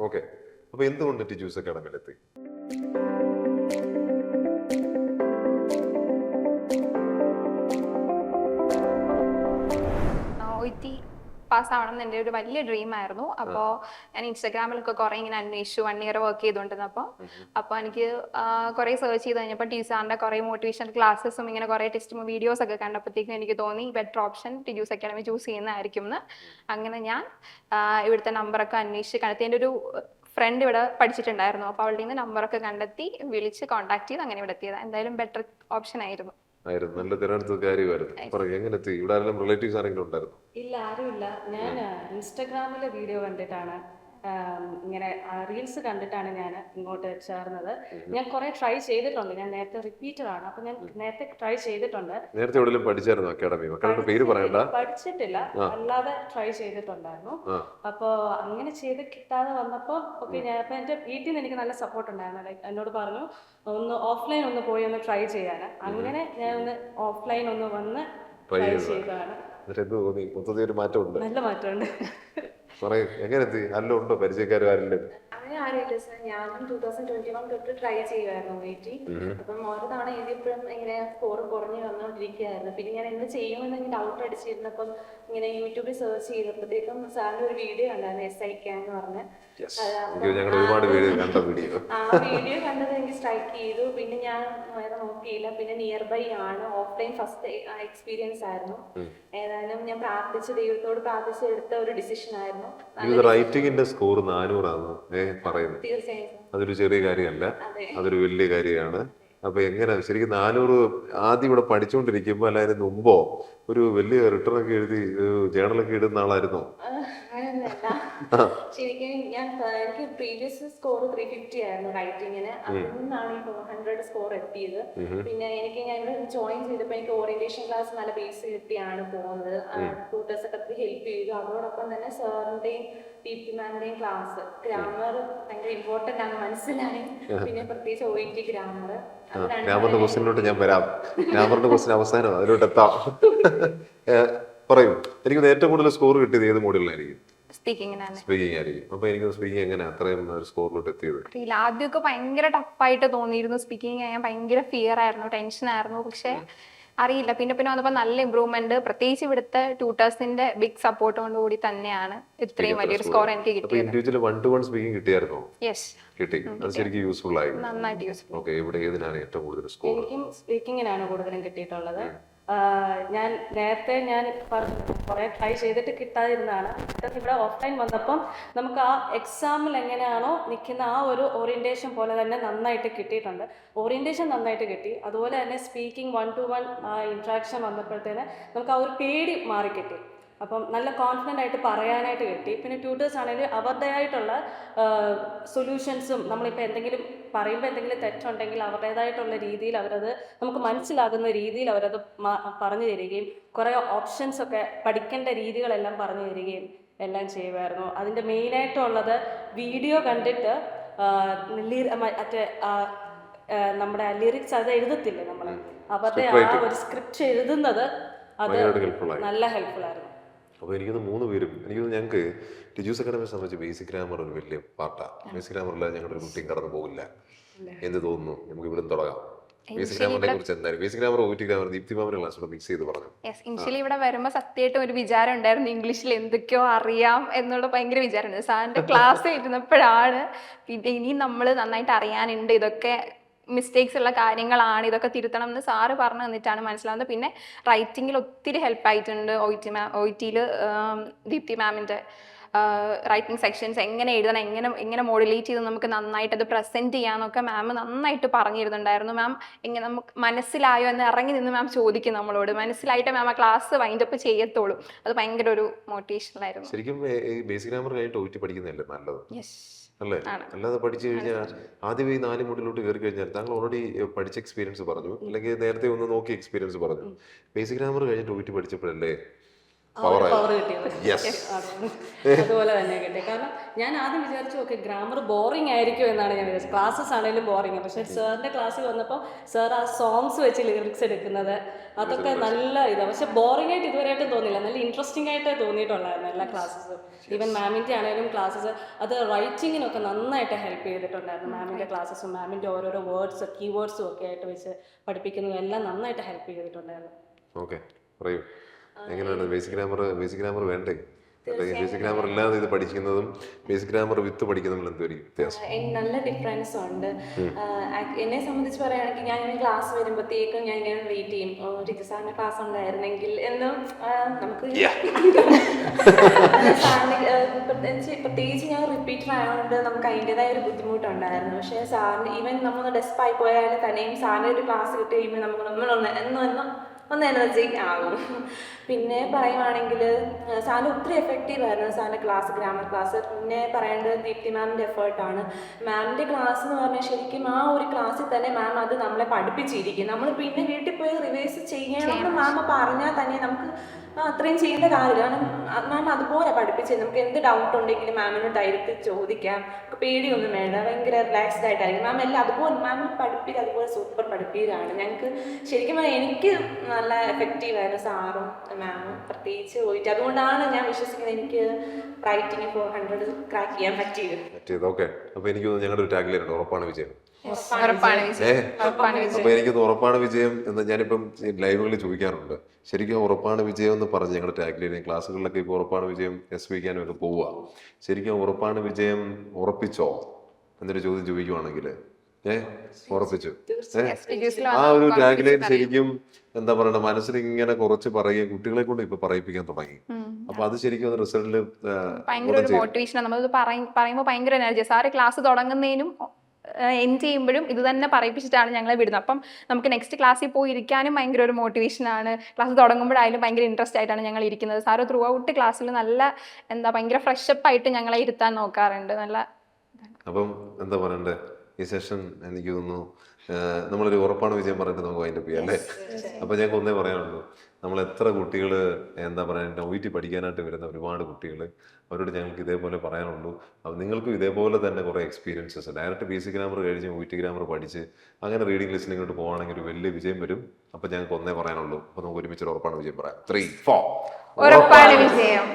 Okay. അപ്പൊ എന്തുകൊണ്ട് Tiju's അക്കാഡമിയിലെത്തി? O പാസ്സാവണം എന്ന് എൻ്റെ ഒരു വലിയ ഡ്രീം ആയിരുന്നു. അപ്പോൾ ഞാൻ ഇൻസ്റ്റാഗ്രാമിലൊക്കെ കുറേ ഇങ്ങനെ അന്വേഷിച്ചു, 1 ഇയർ വർക്ക് ചെയ്തുകൊണ്ടിരുന്നപ്പോൾ. അപ്പോൾ എനിക്ക് കുറേ സെർച്ച് ചെയ്ത് കഴിഞ്ഞപ്പോൾ ടീച്ചറിൻ്റെ കുറേ മോട്ടിവേഷൻ ക്ലാസ്സസും ഇങ്ങനെ കുറേ ടെസ്റ്റ് വീഡിയോസ് ഒക്കെ കണ്ടപ്പോഴത്തേക്കും എനിക്ക് തോന്നി better option Tiju's academy choose ചെയ്യുന്നതായിരിക്കും എന്ന്. അങ്ങനെ ഞാൻ ഇവിടുത്തെ നമ്പറൊക്കെ അന്വേഷിച്ച് കണ്ടെത്തി. എൻ്റെ ഒരു ഫ്രണ്ട് ഇവിടെ പഠിച്ചിട്ടുണ്ടായിരുന്നു. അപ്പോൾ അവളുടെ നിന്ന് നമ്പറൊക്കെ കണ്ടെത്തി വിളിച്ച് കോൺടാക്ട് ചെയ്ത് അങ്ങനെ ഇവിടെ എത്തിയത്. എന്തായാലും ബെറ്റർ ഓപ്ഷൻ ആയിരുന്നു. നല്ല തിരഞ്ഞെടുത്ത കാര്യമായിരുന്നു. എങ്ങനെ എത്തി? ഇവിടെ ആരെങ്കിലും റിലേറ്റീവ്സ് ആരെങ്കിലും ഉണ്ടായിരുന്നു? ഇല്ല, ആരുമില്ല. ഞാൻ ഇൻസ്റ്റഗ്രാമിലെ വീഡിയോ കണ്ടിട്ടാണ്, ഇങ്ങനെ റീൽസ് കണ്ടിട്ടാണ് ഞാൻ ഇങ്ങോട്ട് ചേർന്നത്. ഞാൻ കുറെ ട്രൈ ചെയ്തിട്ടുണ്ട്. ഞാൻ നേരത്തെ റിപ്പീറ്റർ ആണ്, അപ്പൊ ഞാൻ നേരത്തെ ട്രൈ ചെയ്തിട്ടുണ്ട്. നേരത്തെ എവിടെയെങ്കിലും പഠിച്ചായിരുന്നു അക്കാഡമി? മക്കളുടെ പേര് പറയണ്ട. പഠിച്ചിട്ടില്ല, അല്ലാതെ ട്രൈ ചെയ്തിട്ടുണ്ടായിരുന്നു. അപ്പോൾ അങ്ങനെ ചെയ്ത് കിട്ടാതെ വന്നപ്പോൾ ഓക്കെ, ഞാൻ അപ്പൊ എൻ്റെ വീട്ടിൽ നിന്ന് എനിക്ക് നല്ല സപ്പോർട്ട് ഉണ്ടായിരുന്നു. ലൈക്ക് എന്നോട് പറഞ്ഞു ഒന്ന് ഓഫ്ലൈൻ ഒന്ന് പോയി ഒന്ന് ട്രൈ ചെയ്യാൻ. അങ്ങനെ ഞാൻ ഒന്ന് ഓഫ്ലൈൻ ഒന്ന് വന്ന് ട്രൈ ചെയ്തതാണ്. മൊത്തത്തിൽ ഒരു മാറ്റമുണ്ട്, നല്ല മാറ്റമുണ്ട്. എങ്ങനെ എത്തി? നല്ല ഉണ്ടോ പരിചയക്കാരും ആരില്ലേ? അങ്ങനെ ആരുമില്ല സർ. ഞാനും 2021 തൊട്ട് ട്രൈ ചെയ്യുമായിരുന്നു വെയിറ്റ്. അപ്പം ഓരോ തവണ എഴുതിയപ്പോഴും ഇങ്ങനെ സ്കോർ കുറഞ്ഞു വന്നുകൊണ്ടിരിക്കുകയായിരുന്നു. പിന്നെ ഞാൻ എന്ത് ചെയ്യുമെന്ന് എനിക്ക് ഡൗട്ട് അടിച്ചിരുന്നപ്പം ഇങ്ങനെ യൂട്യൂബിൽ സെർച്ച് ചെയ്തപ്പോഴത്തേക്കും സാറിന്റെ ഒരു വീഡിയോ ഉണ്ടായിരുന്നു, SIK എന്ന് പറഞ്ഞ്. ആ വീഡിയോ കണ്ടത് എനിക്ക് സ്ട്രൈക്ക് ചെയ്തു. പിന്നെ ഞാൻ വേറെ നോക്കിയില്ല. പിന്നെ നിയർ ബൈ ആണ്, ഓഫ്ലൈൻ ഫസ്റ്റ് എക്സ്പീരിയൻസ് ആയിരുന്നു. ഏതായാലും ഞാൻ ദൈവത്തോട് പ്രാർത്ഥിച്ചെടുത്ത ഒരു ഡിസിഷൻ ആയിരുന്നു. റൈറ്റിംഗിന്റെ സ്കോർ 400 ആണ് പറയുന്നത്. തീർച്ചയായും അതൊരു ചെറിയ കാര്യമല്ല, അതൊരു വലിയ കാര്യമാണ്. അപ്പൊ എങ്ങനെ ശരിക്കും 400 ആദ്യം ഇവിടെ പഠിച്ചുകൊണ്ടിരിക്കുമ്പോ അല്ല അതിന് മുമ്പോ ഒരു വലിയ റിട്ടേൺ ഒക്കെ എഴുതി ജേണലൊക്കെ ഇടുന്ന ആളായിരുന്നോ? ശരിക്കും എനിക്ക് പ്രീവിയസ് സ്കോർ 350 ആയിരുന്നു റൈറ്റിങ്ങിന്. അതിൽ നിന്നാണ് ഈ 400 സ്കോർ എത്തിയത്. പിന്നെ ഞാൻ ഇവിടെ ജോയിൻ ചെയ്തപ്പോൾ എനിക്ക് ഓറിയന്റേഷൻ ക്ലാസ് നല്ല ബേസ് കിട്ടിയാണ് പോകുന്നത്. ട്യൂട്ടേഴ്സ് ഒക്കെ ഹെൽപ്പ് ചെയ്തു. അതോടൊപ്പം തന്നെ സാറിന്റെയും ദീപ്തി മാമിന്റെയും ക്ലാസ് ഗ്രാമർ ഭയങ്കര ഇമ്പോർട്ടന്റ് ആണ് മനസ്സിലായി. പിന്നെ പ്രത്യേകിച്ച് OET ഗ്രാമർ. ഗ്രാമറിന്റെ ക്വസ്റ്റ്യനിലോട്ട് ഞാൻ വരാം. ഗ്രാമറിന്റെ ക്വസ്റ്റ്യൻ അവസാനം അതിലോട്ട് എത്താം. പറയൂ. എനിക്ക് ഏറ്റവും കൂടുതൽ സ്കോർ കിട്ടിയത് ഏത് മോഡലിലായിരിക്കും? സ്പീക്കിംഗ് ആയിരിക്കും. അപ്പൊ എനിക്ക് സ്പീക്കിംഗ് എങ്ങനെ അത്രയും ഒരു സ്കോറിലോട്ട് എത്തിയത്? ആദ്യമൊക്കെ ഭയങ്കര ടഫായിട്ട് തോന്നിയിരുന്നു. സ്പീക്കിംഗ് ചെയ്യാൻ ഭയങ്കര ഫിയർ ആയിരുന്നു, ടെൻഷൻ ആയിരുന്നു. പക്ഷെ അറിയില്ല, പിന്നെ വന്നപ്പോൾ നല്ല ഇമ്പ്രൂവ്മെന്റ്, പ്രത്യേകിച്ച് ഇവിടുത്തെ ട്യൂട്ടേഴ്സിന്റെ ബിഗ് സപ്പോർട്ടോട് കൂടി തന്നെയാണ് ഇത്രയും വലിയൊരു സ്കോർ എനിക്ക് കിട്ടിയത്. Individual 1-to-1 speaking കിട്ടിയായിരുന്നോ? യെസ്, കിട്ടി. അത് ശരിക്കും യൂസ്ഫുൾ ആയി, നന്നായിട്ട് യൂസ്ഫുൾ. ഓക്കെ. ഇവിടെ ഏതിനാണ് ഏറ്റവും കൂടുതൽ സ്കോർ? എനിക്കും സ്പീക്കിങ്ങിനാണ് കൂടുതലും കിട്ടിയിട്ടുള്ളത്. ഞാൻ നേരത്തെ കുറെ ട്രൈ ചെയ്തിട്ട് കിട്ടാതിരുന്നതാണ്. ഇവിടെ ഓഫ്ലൈൻ വന്നപ്പം നമുക്ക് ആ എക്സാമിൽ എങ്ങനെയാണോ നിൽക്കുന്ന ആ ഒരു ഓറിയന്റേഷൻ പോലെ തന്നെ നന്നായിട്ട് കിട്ടിയിട്ടുണ്ട്. ഓറിയന്റേഷൻ നന്നായിട്ട് കിട്ടി. അതുപോലെ തന്നെ സ്പീക്കിംഗ് 1-to-1 ഇൻട്രാക്ഷൻ വന്നപ്പോഴത്തേന് നമുക്ക് ആ ഒരു പേടി മാറിക്കിട്ടി. അപ്പം നല്ല കോൺഫിഡൻ്റ് ആയിട്ട് പറയാനായിട്ട് കിട്ടി. പിന്നെ ട്യൂട്ടേഴ്സ് ആണെങ്കിൽ അവരുടേതായിട്ടുള്ള സൊല്യൂഷൻസും, നമ്മളിപ്പോൾ എന്തെങ്കിലും പറയുമ്പോൾ എന്തെങ്കിലും തെറ്റുണ്ടെങ്കിൽ അവരുടേതായിട്ടുള്ള രീതിയിൽ അവരത് നമുക്ക് മനസ്സിലാകുന്ന രീതിയിൽ അവരത് പറഞ്ഞു തരികയും കുറേ ഓപ്ഷൻസ് ഒക്കെ പഠിക്കേണ്ട രീതികളെല്ലാം പറഞ്ഞു തരികയും എല്ലാം ചെയ്യുമായിരുന്നു. അതിൻ്റെ മെയിനായിട്ടുള്ളത് വീഡിയോ കണ്ടിട്ട് നമ്മുടെ ലിറിക്സ് അത് എഴുതത്തില്ലേ നമ്മൾ, അവരുടെ ആ ഒരു സ്ക്രിപ്റ്റ് എഴുതുന്നത് അത് നല്ല ഹെൽപ്ഫുൾ ആയിരുന്നു. അപ്പോൾ എനിക്കത് 3 പേരും ഞങ്ങൾക്ക് ടിജൂസ് അക്കാഡമിയെ സംബന്ധിച്ച് ബേസിക് ഗ്രാമർ ഒരു വലിയ പാർട്ടാണ്. ബേസിക് ഗ്രാമറില്ലാതെ ഞങ്ങളുടെ റൂട്ടീൻ കടന്നു പോകില്ല. എന്ത് തോന്നുന്നു? നമുക്ക് ഇവിടെ തുടങ്ങാം. ബേസിക് ഗ്രാമറിനെ കുറിച്ച് എന്തായാലും basic grammar, OET grammar, Deepthi മാമിന്റെ ക്ലാസ് മിക്സ് ചെയ്ത് പറഞ്ഞു. ഇനിഷ്യലി ഇവിടെ വരുമ്പോൾ സത്യമായിട്ടും ഒരു വിചാരം ഉണ്ടായിരുന്നു, ഇംഗ്ലീഷിൽ എന്തൊക്കെയോ അറിയാം എന്നുള്ള ഭയങ്കര വിചാരമുണ്ട്. സാറിന്റെ ക്ലാസ് ഇരുന്നപ്പോഴാണ് പിന്നെ ഇനി നമ്മൾ നന്നായിട്ട് അറിയാനുണ്ട്, ഇതൊക്കെ മിസ്റ്റേക്സ് ഉള്ള കാര്യങ്ങളാണ്, ഇതൊക്കെ തിരുത്തണം എന്ന് സാറ് പറഞ്ഞു തന്നിട്ടാണ് മനസ്സിലാവുന്നത്. പിന്നെ റൈറ്റിങ്ങിൽ ഒത്തിരി ഹെൽപ്പ് ആയിട്ടുണ്ട്. OET ദീപ്തി മാമിൻ്റെ റൈറ്റിംഗ് സെക്ഷൻസ് എങ്ങനെ എഴുതണം, എങ്ങനെ മോഡുലേറ്റ് ചെയ്ത് നമുക്ക് നന്നായിട്ട് അത് പ്രസൻറ്റ് ചെയ്യാന്നൊക്കെ മാം നന്നായിട്ട് പറഞ്ഞു തരുന്നുണ്ടായിരുന്നു. മാം എങ്ങനെ നമുക്ക് മനസ്സിലായോ എന്ന് ഇറങ്ങി നിന്ന് മാം ചോദിക്കും നമ്മളോട്. മനസ്സിലായിട്ട് മാം ആ ക്ലാസ് വൈൻഡപ്പ് ചെയ്യത്തുള്ളൂ. അത് ഭയങ്കര ഒരു മോട്ടിവേഷനായിരുന്നു. ശരിക്കും ബേസിക് ഗ്രാമർ കഴിഞ്ഞിട്ട് OET പഠിക്കുന്നതല്ലേ നല്ലത് യെസ് അല്ലേ? അല്ലാതെ പഠിച്ചു കഴിഞ്ഞാൽ ആദ്യം ഈ 4 മോഡിലോട്ട് കയറി കഴിഞ്ഞാൽ താങ്കൾ ഓൾറെഡി പഠിച്ച എക്സ്പീരിയൻസ് പറഞ്ഞു, അല്ലെങ്കിൽ നേരത്തെ ഒന്ന് നോക്കി എക്സ്പീരിയൻസ് പറഞ്ഞു. ബേസിക് ഗ്രാമർ കഴിഞ്ഞിട്ട് OET പഠിച്ചപ്പോഴല്ലേ പവർ കിട്ടിയത്. അതുപോലെ തന്നെ കിട്ടി. കാരണം ഞാൻ ആദ്യം വിചാരിച്ചു ഓക്കെ ഗ്രാമർ ബോറിംഗ് ആയിരിക്കും എന്നാണ് ഞാൻ വിചാരിച്ചത്. ക്ലാസ്സസ് ആണെങ്കിലും ബോറിംഗ്. പക്ഷെ സാറിന്റെ ക്ലാസ്സിൽ വന്നപ്പോൾ സാർ ആ സോങ്സ് വെച്ച് ലിറിക്സ് എടുക്കുന്നത് അതൊക്കെ നല്ല ഇതാണ്. പക്ഷെ ബോറിംഗ് ആയിട്ട് ഇതുവരെയായിട്ടും തോന്നിയില്ല. നല്ല ഇൻട്രസ്റ്റിംഗ് ആയിട്ട് തോന്നിയിട്ടുണ്ടായിരുന്നു എല്ലാ ക്ലാസ്സസും. ഈവൻ മാമിൻ്റെ ആണെങ്കിലും ക്ലാസ്സസ് അത് റൈറ്റിങ്ങിനൊക്കെ നന്നായിട്ട് ഹെൽപ്പ് ചെയ്തിട്ടുണ്ടായിരുന്നു. മാമിൻ്റെ ക്ലാസ്സസും മാമിൻ്റെ ഓരോരോ വേർഡ്സ് കീവേഡ്സും ഒക്കെ ആയിട്ട് വെച്ച് പഠിപ്പിക്കുന്നതും എല്ലാം നന്നായിട്ട് ഹെൽപ്പ് ചെയ്തിട്ടുണ്ടായിരുന്നു. ഓക്കെ, പറയൂ എങ്ങനെയാണ് ബേസിക് ഗ്രാമർ വേണ്ടേ? ബേസിക് ഗ്രാമർ ഇല്ലാതെ ഇത് പഠിക്കുന്നതും ബേസിക് ഗ്രാമർ വിത്ത് പഠിക്കുന്നതും എന്തായിരിക്കും വ്യത്യാസം? നല്ല ഡിഫറൻസ് ഉണ്ട്. എന്നെ സംബന്ധിച്ച് പറയുകയാണെങ്കിൽ ഞാൻ ഇങ്ങനെ ക്ലാസ് വരുമ്പോഴത്തേക്കും ഞാൻ ഇങ്ങനെ വെയിറ്റ് ചെയ്യും, ടീച്ചർ സാറിന്റെ ക്ലാസ് ഉണ്ടായിരുന്നെങ്കിൽ എന്നും നമുക്ക് സാറിന് പ്രത്യേകിച്ച് ഞാൻ റിപ്പീറ്റർ ആയതുകൊണ്ട് നമുക്ക് അതിൻ്റെതായ ഒരു ബുദ്ധിമുട്ടുണ്ടായിരുന്നു. പക്ഷേ സാറിന് ഈവൻ നമ്മളൊന്ന് ഡെസ്പായി പോയാലും തന്നെയും സാറിന് ഒരു ക്ലാസ് കിട്ടി കഴിയുമ്പോൾ നമുക്ക് നമ്മളൊന്ന് ഒന്ന് എനർജിക് ആകും. പിന്നെ പറയുവാണെങ്കിൽ സാറിന് ഒത്തിരി എഫക്റ്റീവായിരുന്നു സാറിൻ്റെ ക്ലാസ്, ഗ്രാമർ ക്ലാസ്. പിന്നെ പറയേണ്ടത് ദീപ്തി മാമിൻ്റെ എഫേർട്ടാണ്. മാമിൻ്റെ ക്ലാസ് എന്ന് പറഞ്ഞാൽ ശരിക്കും ആ ഒരു ക്ലാസ്സിൽ തന്നെ മാം അത് നമ്മളെ പഠിപ്പിച്ചിരിക്കും. നമ്മൾ പിന്നെ വീട്ടിൽ പോയി റിവൈസ് ചെയ്യണമെന്ന് മാം പറഞ്ഞാൽ തന്നെ നമുക്ക് അത്രയും ചെയ്യേണ്ട കാര്യമില്ല. കാരണം മാം അതുപോലെ പഠിപ്പിച്ചത് നമുക്ക് എന്ത് ഡൗട്ട് ഉണ്ടെങ്കിലും മാമിനോട് ഡയറക്റ്റ് ചോദിക്കാം. നമുക്ക് പേടിയൊന്നും വേണ്ട, ഭയങ്കര റിലാക്സ്ഡ് ആയിട്ടായിരിക്കും മാം. എല്ലാം അതുപോലെ മാം പഠിപ്പിക്കുക, അതുപോലെ സൂപ്പർ പഠിപ്പിക്കുകയാണ്. ഞങ്ങൾക്ക് ശരിക്കും എനിക്ക് നല്ല എഫക്റ്റീവായിരുന്നു സാറും മാമും പ്രത്യേകിച്ച് പോയിട്ട്. അതുകൊണ്ടാണ് ഞാൻ വിശ്വസിക്കുന്നത് എനിക്ക് റൈറ്റിംഗ് 400 ക്രാക്ക് ചെയ്യാൻ പറ്റിയത്. ഓക്കെ, അപ്പൊ എനിക്ക് തോന്നുന്നു ഞങ്ങളുടെ ഒരു ടാഗ്ലൈൻ ഉണ്ട്, ഉറപ്പാണ് വിജയം. ഉറപ്പാണ് അപ്പൊ എനിക്കൊന്ന് ഉറപ്പാണ് വിജയം എന്ന് ഞാനിപ്പം ലൈവുകളിൽ ചോദിക്കാറുണ്ട്. ശരിക്കും ഉറപ്പാണ് വിജയം എന്ന് പറഞ്ഞ് ഞങ്ങളുടെ ടാഗ്ലൈൻ ക്ലാസ്സുകളിലൊക്കെ ഇപ്പോൾ ഉറപ്പാണ് വിജയം എസ്പിക്കാനും ഒക്കെ പോവുക. ശരിക്കും ഉറപ്പാണ് വിജയം ഉറപ്പിച്ചോ എന്നൊരു ചോദ്യം ചോദിക്കുവാണെങ്കിൽ ഉറപ്പിച്ചു. ആ ഒരു ടാഗ്ലൈൻ ശരിക്കും എന്താ പറയണ മനസ്സിൽ ഇങ്ങനെ കുറച്ച് പറയുകയും കുട്ടികളെ കൊണ്ട് ഇപ്പൊ പറയിപ്പിക്കാൻ തുടങ്ങി. അപ്പൊ അത് ശരിക്കും റിസൾട്ടില് ഭയങ്കര ഒരു മോട്ടിവേഷൻ. നമ്മളത് പറയുമ്പോൾ ഭയങ്കര എനർജി. സാറ് ക്ലാസ് തുടങ്ങുന്നതിനും എൻഡ് ചെയ്യുമ്പോഴും ഇത് തന്നെ പറയിപ്പിച്ചിട്ടാണ് ഞങ്ങളെ വിടുന്നത്. അപ്പം നമുക്ക് നെക്സ്റ്റ് ക്ലാസ്സിൽ പോയി ഇരിക്കാനും ഭയങ്കര ഒരു മോട്ടിവേഷനാണ്. ക്ലാസ് തുടങ്ങുമ്പോഴായാലും ഭയങ്കര ഇൻട്രസ്റ്റ് ആയിട്ടാണ് ഞങ്ങൾ ഇരിക്കുന്നത്. സാറ് ത്രൂ ഔട്ട് ക്ലാസ്സിൽ നല്ല ഭയങ്കര ഫ്രഷപ്പ് ആയിട്ട് ഞങ്ങളെ ഇരുത്താൻ നോക്കാറുണ്ട്. നല്ല അപ്പം എന്താ പറയണ്ടേ, ഈ സെഷൻ എനിക്ക് തോന്നുന്നു നമ്മളൊരു ഉറപ്പാണ് വിജയം പറഞ്ഞിട്ട് നമുക്ക് അതിൻ്റെ ചെയ്യാം അല്ലേ? അപ്പൊ ഞങ്ങൾക്ക് ഒന്നേ പറയാനുള്ളൂ, നമ്മൾ എത്ര കുട്ടികൾ എന്താ പറയുക OET പഠിക്കാനായിട്ട് വരുന്ന ഒരുപാട് കുട്ടികൾ, അവരോട് ഞങ്ങൾക്ക് ഇതേപോലെ പറയാനുള്ളൂ. അപ്പം നിങ്ങൾക്കും ഇതേപോലെ തന്നെ കുറേ എക്സ്പീരിയൻസസ് ഡയറക്റ്റ് ബേസിക് ഗ്രാമർ കഴിഞ്ഞ് OET ഗ്രാമർ പഠിച്ച് അങ്ങനെ റീഡിംഗ് ലിസ്ണിങ്ങോട്ട് പോകുകയാണെങ്കിൽ ഒരു വലിയ വിജയം വരും. അപ്പം ഞങ്ങൾക്ക് ഒന്നേ പറയാനുള്ളൂ. അപ്പോൾ നമുക്ക് ഒരുമിച്ച് ഉറപ്പാണ് വിജയം പറയാം. 3, 4 ഉറപ്പാണ് വിജയം.